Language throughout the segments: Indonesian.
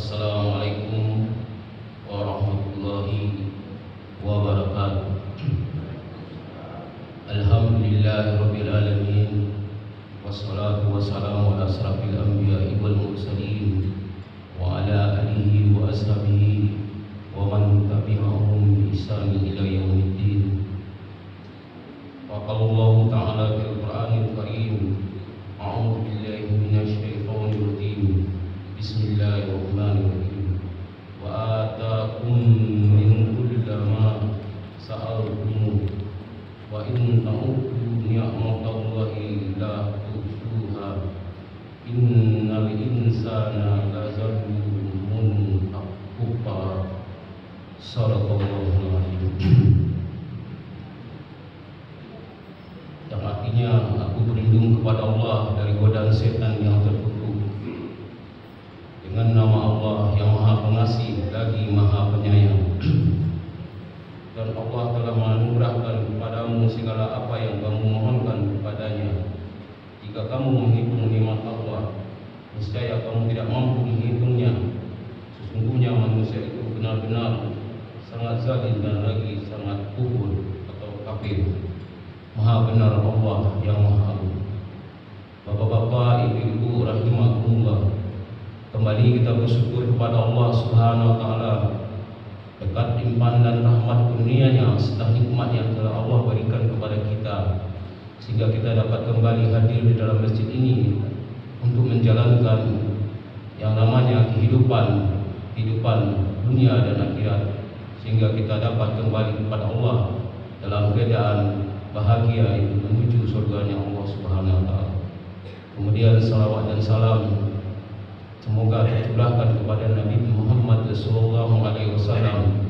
Assalamualaikum warahmatullahi wabarakatuh. Alhamdulillahirabbil alamin. Wassalatu wassalamu ala asrafil anbiya'i wal mursalin wa ala alihi wa ashabihi wa man tabi'ahum bi ihsan ila yaumiddin. Wa qala Allah ta'ala fil Qur'anil Karim, a'udzu billahi minasy syaithanir rajim. Bismillahirrahmanirrahim. Wa ataakum min kulli ma sa'altum wa in ta'uddu ni'matallahi la tuhsuha innal insana lazalumun kafar. Shadaqallahul adzim. Yang artinya, aku berlindung kepada Allah dari godaan setan yang terkutuk. Dengan nama Allah yang Maha Pengasih lagi Maha Penyayang. Dan Allah telah menganugerahkan kepadamu segala apa yang kamu mohonkan kepadanya. Jika kamu menghitung nikmat Allah, niscaya kamu tidak mampu menghitungnya. Sesungguhnya manusia itu benar-benar sangat zalim dan lagi sangat kufur atau kafir. Maha benar Allah yang Maha Agung. Bapak-bapak, ibu-ibu rahimakumullah, kembali kita bersyukur kepada Allah Subhanahu wa taala berkat limpahan dan rahmat kurnia-Nya serta nikmat yang telah Allah berikan kepada kita, sehingga kita dapat kembali hadir di dalam masjid ini untuk menjalankan yang namanya kehidupan dunia dan akhirat, sehingga kita dapat kembali kepada Allah dalam keadaan bahagia itu menuju surganya Allah Subhanahu wa taala. Kemudian salawat dan salam semoga tercurahkan kepada Nabi Muhammad sallallahu alaihi wasallam,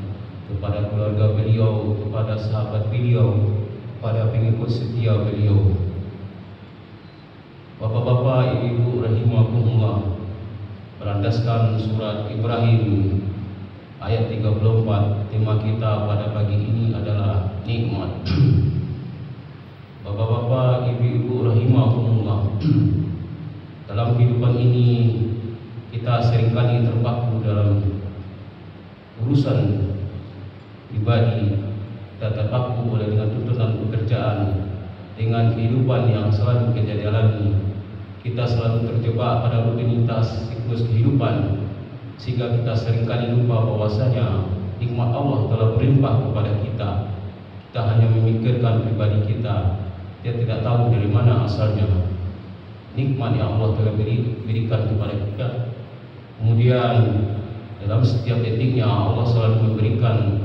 kepada keluarga beliau, kepada sahabat beliau, kepada pengikut setia beliau. Bapak-bapak, ibu-ibu rahimakumullah, berlandaskan surat Ibrahim ayat 34, tema kita pada pagi ini adalah nikmat. Bapak-bapak, ibu-ibu rahimakumullah, dalam kehidupan ini kita seringkali terpaku dalam urusan pribadi. Kita terpaku oleh dengan tuntutan pekerjaan, dengan kehidupan yang selalu kita jalani. Kita selalu terjebak pada rutinitas siklus kehidupan, sehingga kita seringkali lupa bahwasanya nikmat Allah telah berlimpah kepada kita. Kita hanya memikirkan pribadi kita. Dia tidak tahu dari mana asalnya nikmat yang Allah telah berikan kepada kita. Kemudian dalam setiap detiknya Allah selalu memberikan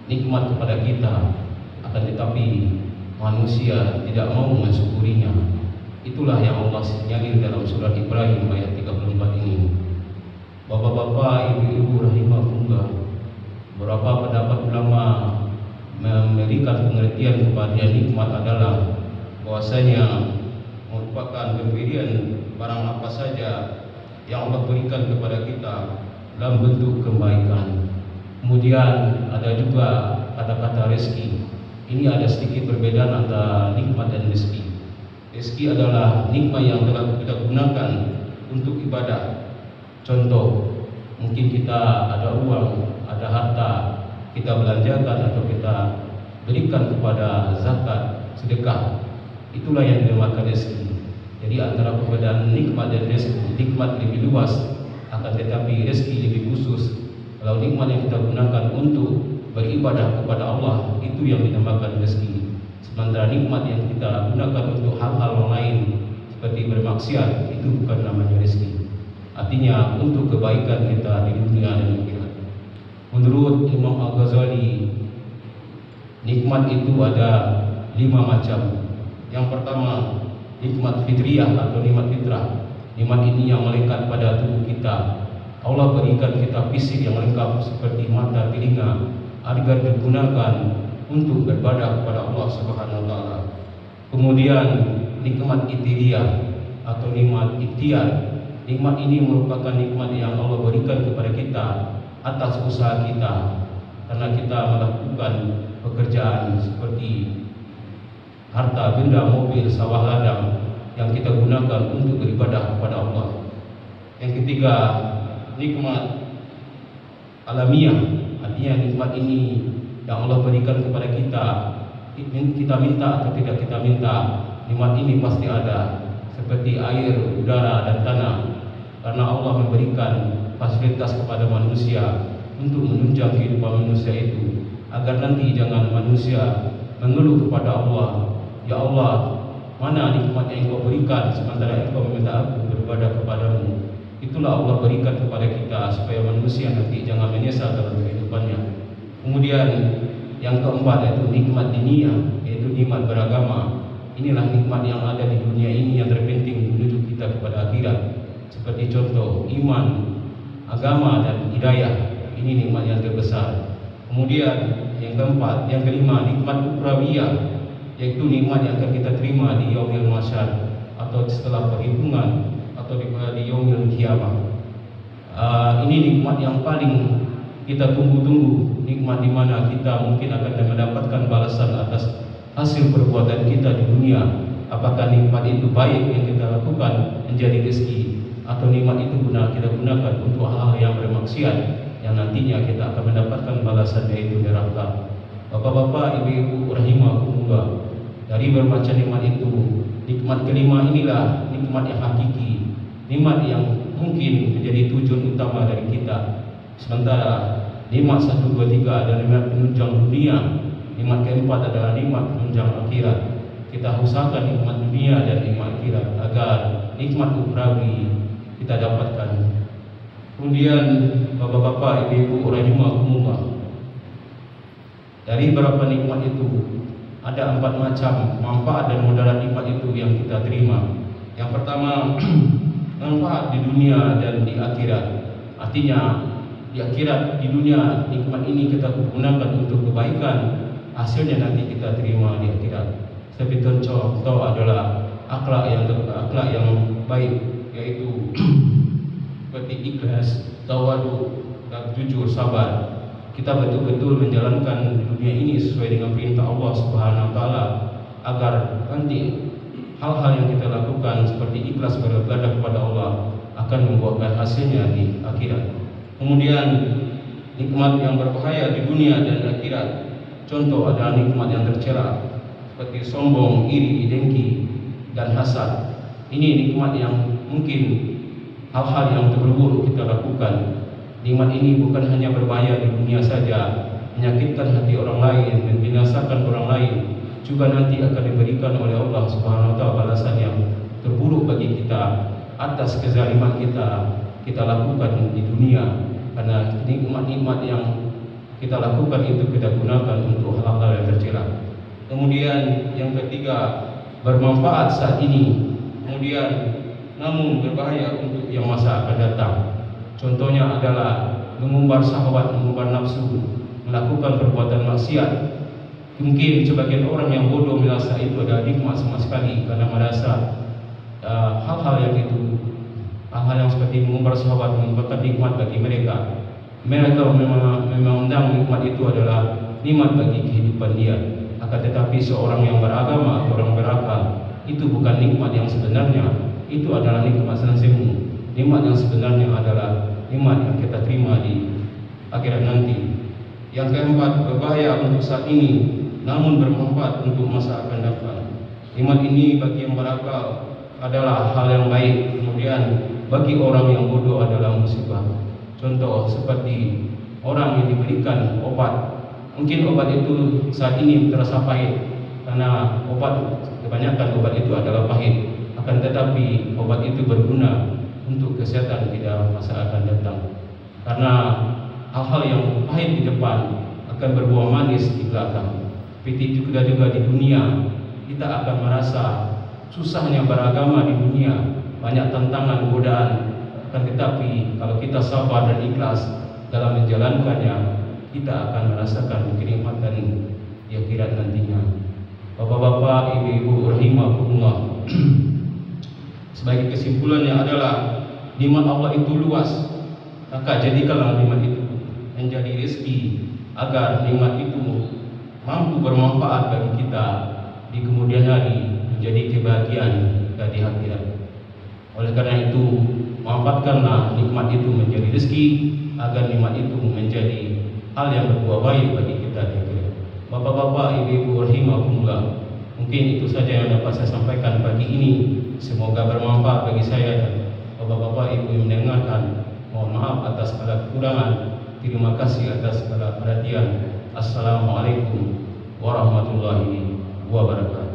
nikmat kepada kita, akan tetapi manusia tidak mau mensyukurinya. Itulah yang Allah sinyalir dalam surat Ibrahim ayat 34 ini. Bapak-bapak, ibu-ibu rahimakumullah, beberapa pendapat ulama memberikan pengertian kepada nikmat adalah bahwasanya merupakan pemberian barang apa saja yang Allah berikan kepada kita dalam bentuk kebaikan. Kemudian ada juga kata-kata rezeki. Ini ada sedikit perbedaan antara nikmat dan rezeki. Rezeki adalah nikmat yang telah kita gunakan untuk ibadah. Contoh, mungkin kita ada uang, ada harta, kita belanjakan atau kita berikan kepada zakat, sedekah. Itulah yang dinamakan rezeki. Jadi antara perbedaan nikmat dan rezeki, nikmat lebih luas, akan tetapi rezeki lebih khusus. Kalau nikmat yang kita gunakan untuk beribadah kepada Allah, itu yang dinamakan rezeki. Sementara nikmat yang kita gunakan untuk hal-hal lain seperti bermaksiat, itu bukan namanya rezeki. Artinya untuk kebaikan kita di dunia dan akhirat. Menurut Imam Al-Ghazali, nikmat itu ada 5 macam. Yang pertama, nikmat fitriyah atau nikmat fitrah. Nikmat ini yang melekat pada tubuh kita. Allah berikan kita fisik yang lengkap seperti mata, telinga, agar digunakan untuk beribadah kepada Allah Subhanahu wa taala. Kemudian nikmat ikhtiar atau nikmat ikhtiar. Nikmat ini merupakan nikmat yang Allah berikan kepada kita atas usaha kita, karena kita melakukan pekerjaan seperti harta benda, mobil, sawah ladang yang kita gunakan untuk beribadah kepada Allah. Yang ketiga, nikmat alamiah, artinya nikmat ini yang Allah berikan kepada kita, kita minta atau tidak kita minta, nikmat ini pasti ada, seperti air, udara, dan tanah. Karena Allah memberikan fasilitas kepada manusia untuk menunjang kehidupan manusia itu, agar nanti jangan manusia mengeluh kepada Allah, ya Allah, mana nikmat yang Engkau berikan sementara Engkau meminta aku beribadah kepadamu. Itulah Allah berikan kepada kita supaya manusia nanti jangan menyesal dalam kehidupannya. Kemudian yang keempat yaitu nikmat diniyah, yaitu nikmat beragama. Inilah nikmat yang ada di dunia ini yang terpenting menuju kita kepada akhirat. Seperti contoh iman, agama, dan hidayah. Ini nikmat yang terbesar. Kemudian yang keempat, yang kelima, nikmat ukhrawiyah, yaitu nikmat yang akan kita terima di yaumil mahsyar atau setelah perhitungan atau di yaumil qiyamah. Ini nikmat yang paling kita tunggu-tunggu, nikmat di mana kita mungkin akan mendapatkan balasan atas hasil perbuatan kita di dunia. Apakah nikmat itu baik yang kita lakukan menjadi rezeki, atau nikmat itu kita gunakan untuk hal-hal yang bermaksiat yang nantinya kita akan mendapatkan balasan, yaitu neraka. Bapak-bapak, ibu-ibu rahimakumullah, dari bermacam nikmat itu, nikmat kelima inilah nikmat yang hakiki, nikmat yang mungkin menjadi tujuan utama dari kita. Sementara nikmat 1, 2, 3 adalah nikmat penunjang dunia, nikmat keempat adalah nikmat penunjang akhirat. Kita usahakan nikmat dunia dan nikmat akhirat agar nikmat ukhrawi kita dapatkan. Kemudian bapak-bapak, ibu-ibu rahimakumullah, dari beberapa nikmat itu ada 4 macam manfaat dan mudarat nikmat itu yang kita terima. Yang pertama, manfaat di dunia dan di akhirat. Artinya di akhirat, di dunia nikmat ini kita gunakan untuk kebaikan, hasilnya nanti kita terima di akhirat. Seperti contoh adalah akhlak yang baik, yaitu seperti ikhlas, tawadu, dan jujur, sabar. Kita betul-betul menjalankan dunia ini sesuai dengan perintah Allah Subhanahu wa taala, agar nanti hal-hal yang kita lakukan seperti ikhlas beribadah kepada Allah akan membuahkan hasilnya di akhirat. Kemudian nikmat yang berbahaya di dunia dan akhirat, contoh adalah nikmat yang tercela seperti sombong, iri, dengki, dan hasad. Ini nikmat yang mungkin hal-hal yang terburuk kita lakukan. Nikmat ini bukan hanya berbahaya di dunia saja, menyakitkan hati orang lain, membinasakan orang lain, juga nanti akan diberikan oleh Allah Subhanahu wa taala balasan yang terburuk bagi kita atas kezaliman kita lakukan di dunia. Karena nikmat-nikmat yang kita lakukan itu kita gunakan untuk hal-hal yang tercela. Kemudian yang ketiga, bermanfaat saat ini, kemudian namun berbahaya untuk yang masa akan datang. Contohnya adalah mengumbar syahwat, mengumbar nafsu, melakukan perbuatan maksiat. Mungkin sebagian orang yang bodoh merasa itu adalah nikmat sama sekali, karena merasa hal-hal yang seperti mengumbar syahwat merupakan nikmat bagi mereka. Mereka memang memandang nikmat itu adalah nikmat bagi kehidupan dia. Akan tetapi seorang yang beragama, orang berakal, itu bukan nikmat yang sebenarnya. Itu adalah nikmat semu. Nikmat yang sebenarnya adalah nikmat yang kita terima di akhirat nanti. Yang keempat, berbahaya untuk saat ini, namun bermanfaat untuk masa akan datang. Nikmat ini bagi yang berakal adalah hal yang baik. Kemudian bagi orang yang bodoh adalah musibah. Contoh seperti orang yang diberikan obat. Mungkin obat itu saat ini terasa pahit, karena kebanyakan obat itu adalah pahit. Akan tetapi obat itu berguna untuk kesehatan kita masa akan datang. Karena hal-hal yang pahit di depan akan berbuah manis di belakang. Seperti juga di dunia, kita akan merasa susahnya beragama di dunia, banyak tantangan, godaan. Akan tetapi kalau kita sabar dan ikhlas dalam menjalankannya, kita akan merasakan kenikmatan di akhirat nantinya. Bapak-bapak, ibu-ibu rahimakumullah, sebagai kesimpulannya adalah nikmat Allah itu luas, maka jadikanlah nikmat itu menjadi rezeki, agar nikmat itu mampu bermanfaat bagi kita di kemudian hari, menjadi kebahagiaan kita di akhirat. Oleh karena itu, manfaatkanlah nikmat itu menjadi rezeki, agar nikmat itu menjadi hal yang berbuah baik bagi kita juga. Bapak-bapak, ibu-ibu rahimakumullah, mungkin itu saja yang dapat saya sampaikan pagi ini. Semoga bermanfaat bagi saya dan bapak-bapak, ibu yang mendengarkan. Mohon maaf atas segala kekurangan. Terima kasih atas segala perhatian. Assalamualaikum warahmatullahi wabarakatuh.